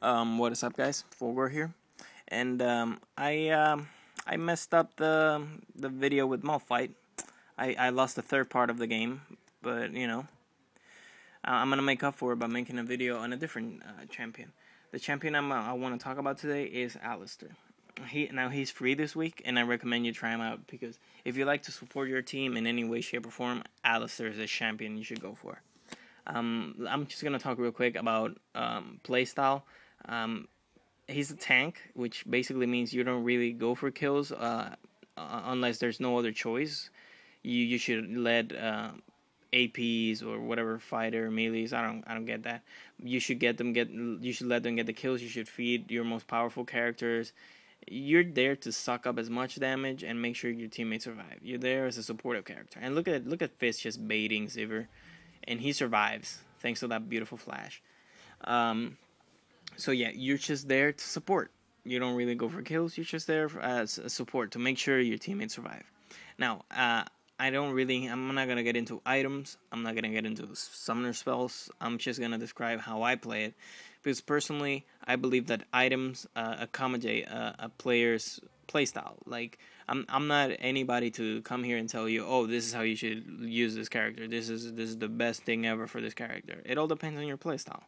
What is up, guys? Forward here, and I messed up the video with Malphite. I lost the third part of the game, but I'm gonna make up for it by making a video on a different champion. The champion I want to talk about today is Alistar. He's free this week, and I recommend you try him out because if you like to support your team in any way, shape, or form, Alistar is a champion you should go for. I'm just gonna talk real quick about playstyle. He's a tank, which basically means you don't really go for kills unless there's no other choice. You should let APs or whatever fighter melees. I don't get that. You should let them get the kills. You should feed your most powerful characters. You're there to suck up as much damage and make sure your teammates survive. You're there as a supportive character. And look at Fist just baiting Sivir, and he survives thanks to that beautiful flash. So yeah, you're just there to support. You don't really go for kills. You're just there as a support to make sure your teammates survive. Now, I'm not gonna get into items. I'm not gonna get into summoner spells. I'm just gonna describe how I play it, because personally, I believe that items accommodate a player's playstyle. Like, I'm not anybody to come here and tell you, oh, this is how you should use this character. This is the best thing ever for this character. It all depends on your playstyle.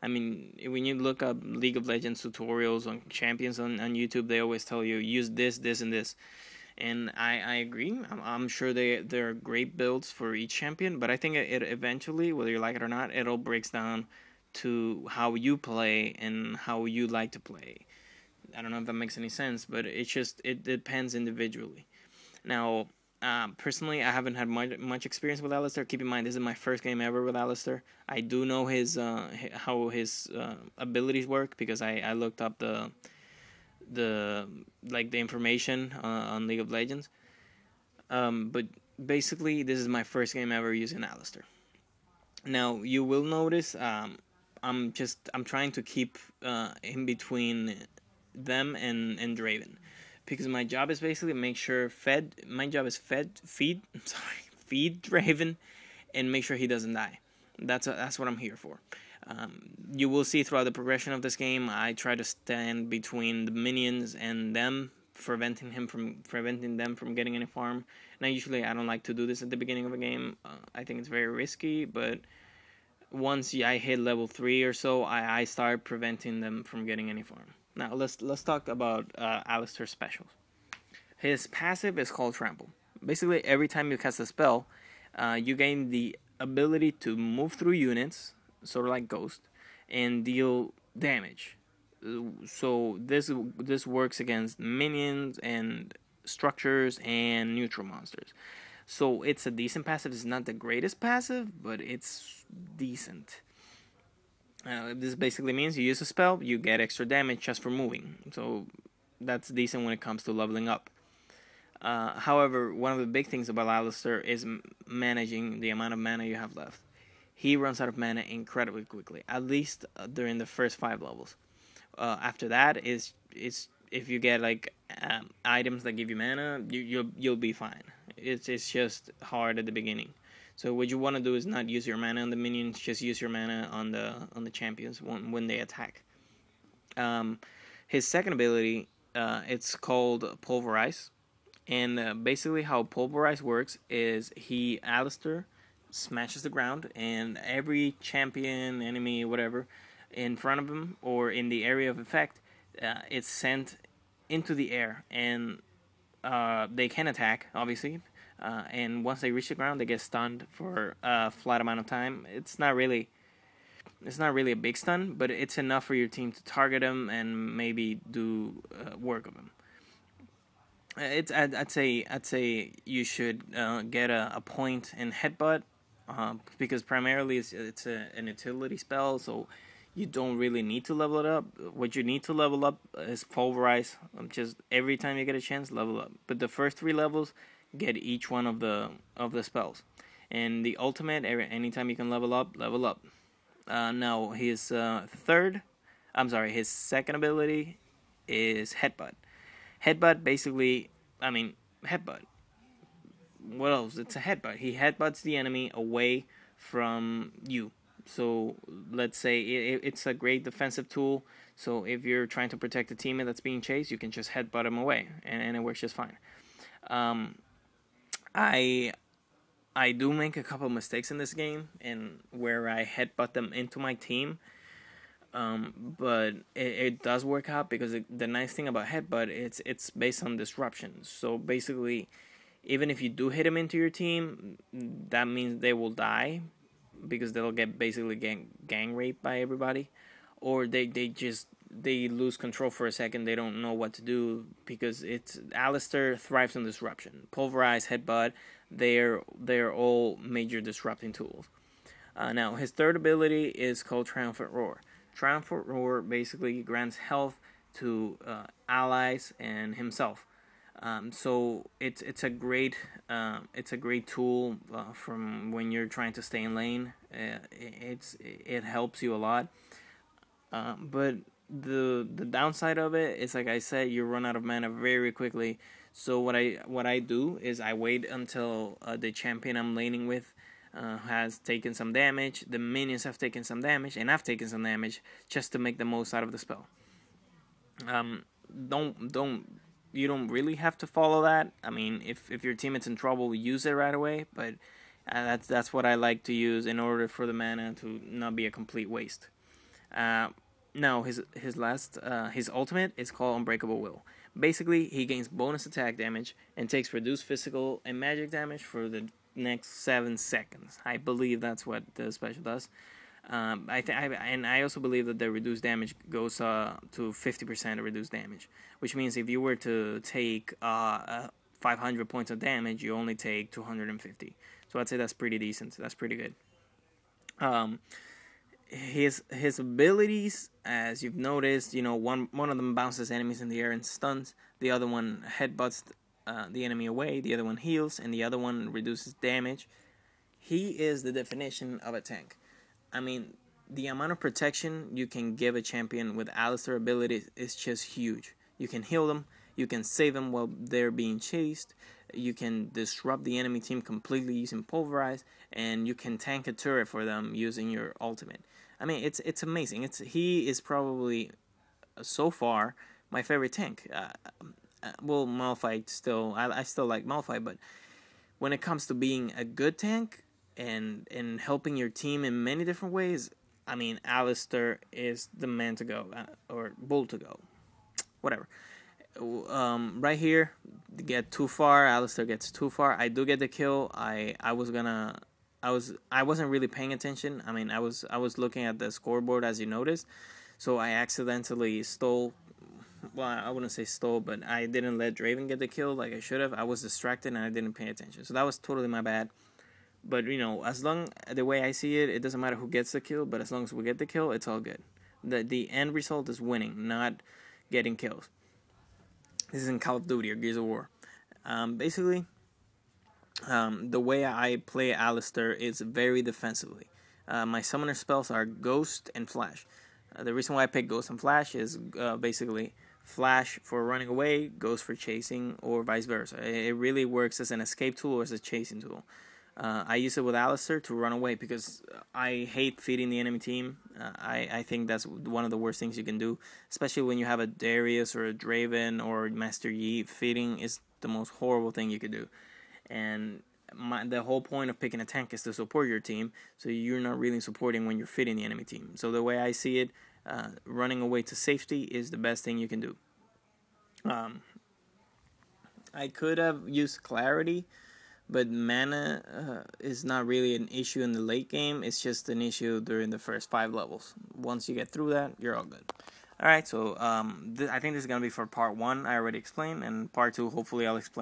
I mean, when you look up League of Legends tutorials on champions on YouTube, they always tell you use this, this, and this. And I agree. I'm sure there are great builds for each champion, but I think it eventually, whether you like it or not, it all breaks down to how you play and how you like to play. I don't know if that makes any sense, but it depends individually. Now, personally, I haven't had much experience with Alistar. Keep in mind, this is my first game ever with Alistar. I do know how his abilities work because I looked up the information on League of Legends. But basically, this is my first game ever using Alistar. Now, you will notice I'm trying to keep in between them and Draven, because my job is basically make sure feed Draven and make sure he doesn't die. That's what I'm here for. You will see throughout the progression of this game, I try to stand between the minions and them, preventing them from getting any farm. Now, usually I don't like to do this at the beginning of a game. I think it's very risky, but once I hit level 3 or so, I start preventing them from getting any farm. Now, let's talk about Alistar's specials. His passive is called Trample. Basically, every time you cast a spell, you gain the ability to move through units, sort of like Ghost, and deal damage. So this works against minions and structures and neutral monsters. So it's a decent passive. It's not the greatest passive, but it's decent. This basically means you use a spell, you get extra damage just for moving. So that's decent when it comes to leveling up. However, one of the big things about Alistar is managing the amount of mana you have left. He runs out of mana incredibly quickly, at least during the first 5 levels. After that is if you get like items that give you mana, you'll be fine. It's just hard at the beginning. So what you want to do is not use your mana on the minions, just use your mana on the champions when they attack. His second ability, it's called Pulverize, and basically how Pulverize works is Alistar smashes the ground, and every champion, enemy, whatever, in front of him or in the area of effect, it's sent into the air, and they can attack, obviously. And once they reach the ground, they get stunned for a flat amount of time. It's not really a big stun, but it's enough for your team to target them and maybe do work of them. I'd say you should get a point in Headbutt, because primarily it's an utility spell, so you don't really need to level it up. What you need to level up is Pulverize. Just every time you get a chance, level up. But the first 3 levels, get each one of the spells. And the ultimate, anytime you can level up, level up. Now his second ability is Headbutt. Headbutt basically, Headbutt. What else? It's a headbutt. He headbutts the enemy away from you. So let's say it's a great defensive tool. So if you're trying to protect a teammate that's being chased, you can just headbutt him away, and it works just fine. Um, I I do make a couple mistakes in this game, and where I headbutt them into my team. But it does work out because the nice thing about headbutt, it's based on disruption. So basically, even if you do hit them into your team, that means they will die because they'll get basically gang raped by everybody, or they lose control for a second. They don't know what to do because it's Alistar thrives on disruption. Pulverize, headbutt, they're all major disrupting tools. Now his third ability is called Triumphant Roar. Triumphant Roar basically grants health to allies and himself. So it's a great tool from when you're trying to stay in lane. It helps you a lot. But the downside of it is, like I said, you run out of mana very quickly. So what I do is I wait until the champion I'm laning with has taken some damage, the minions have taken some damage, and I've taken some damage just to make the most out of the spell. Don't you don't really have to follow that. I mean, if your teammate's in trouble, use it right away. But that's what I like to use in order for the mana to not be a complete waste. Now his ultimate is called Unbreakable Will. Basically, he gains bonus attack damage and takes reduced physical and magic damage for the next 7 seconds. I believe that's what the special does. I also believe that the reduced damage goes to 50% of reduced damage, which means if you were to take 500 points of damage, you only take 250. So I'd say that's pretty decent. That's pretty good. His abilities, as you've noticed, one of them bounces enemies in the air and stuns. The other one headbutts the enemy away. The other one heals, and the other one reduces damage. He is the definition of a tank. I mean, the amount of protection you can give a champion with Alistar abilities is just huge. You can heal them, you can save them while they're being chased, you can disrupt the enemy team completely using Pulverize, and you can tank a turret for them using your ultimate. I mean, it's amazing. He is probably, so far, my favorite tank. Well, Malphite still, I still like Malphite, but when it comes to being a good tank and helping your team in many different ways, I mean, Alistar is the man to go, or bull to go, whatever. Right here, get too far. Alistar gets too far. I do get the kill. I wasn't really paying attention. I mean, I was looking at the scoreboard, as you noticed, so I accidentally stole. Well, I wouldn't say stole, but I didn't let Draven get the kill like I should have. I was distracted and I didn't pay attention, so that was totally my bad. But as long the way I see it, it doesn't matter who gets the kill. But as long as we get the kill, it's all good. The end result is winning, not getting kills. This is in Call of Duty or Gears of War. Basically, the way I play Alistar is very defensively. My summoner spells are Ghost and Flash. The reason why I pick Ghost and Flash is basically Flash for running away, Ghost for chasing, or vice versa. It really works as an escape tool or as a chasing tool. I use it with Alistar to run away because I hate feeding the enemy team. I think that's one of the worst things you can do, especially when you have a Darius or a Draven or Master Yi. Feeding is the most horrible thing you could do. And the whole point of picking a tank is to support your team, so you're not really supporting when you're feeding the enemy team. So the way I see it, running away to safety is the best thing you can do. I could have used Clarity, but mana is not really an issue in the late game. It's just an issue during the first 5 levels. Once you get through that, you're all good. Alright, so I think this is going to be for part 1. I already explained, and part 2, hopefully I'll explain